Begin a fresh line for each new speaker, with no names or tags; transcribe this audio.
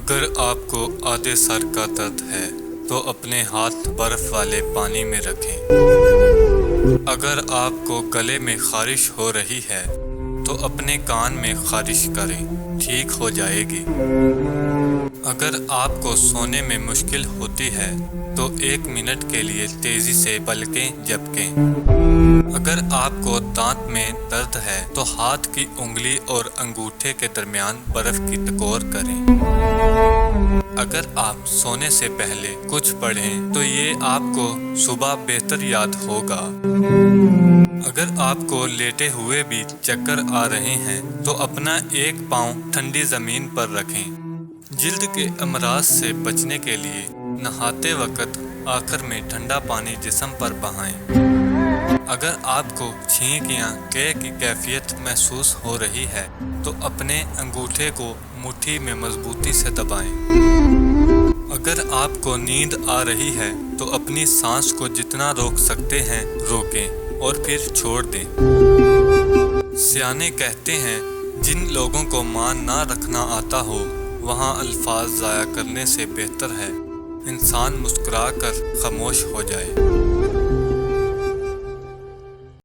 اگر آپ کو آدھے سر کا درد ہے تو اپنے ہاتھ برف والے پانی میں رکھیں۔ اگر آپ کو گلے میں خارش ہو رہی ہے تو اپنے کان میں خارش کریں، ٹھیک ہو جائے گی۔ اگر آپ کو سونے میں مشکل ہوتی ہے تو 1 منٹ کے لیے تیزی سے پلکیں جھپکیں۔ اگر آپ کو دانت میں درد ہے تو ہاتھ کی انگلی اور انگوٹھے کے درمیان برف کی ٹکور کریں۔ اگر آپ سونے سے پہلے کچھ پڑھیں تو یہ آپ کو صبح بہتر یاد ہوگا۔ اگر آپ کو لیٹے ہوئے بھی چکر آ رہے ہیں تو اپنا ایک پاؤں ٹھنڈی زمین پر رکھیں۔ جلد کے امراض سے بچنے کے لیے نہاتے وقت آخر میں ٹھنڈا پانی جسم پر بہائیں۔ اگر آپ کو چھینک یا قے کی کیفیت محسوس ہو رہی ہے تو اپنے انگوٹھے کو مٹھی میں مضبوطی سے دبائیں۔ اگر آپ کو نیند آ رہی ہے تو اپنی سانس کو جتنا روک سکتے ہیں روکیں اور پھر چھوڑ دیں۔ سیانے کہتے ہیں جن لوگوں کو مان نہ رکھنا آتا ہو وہاں الفاظ ضائع کرنے سے بہتر ہے انسان مسکرا کر خاموش ہو جائے۔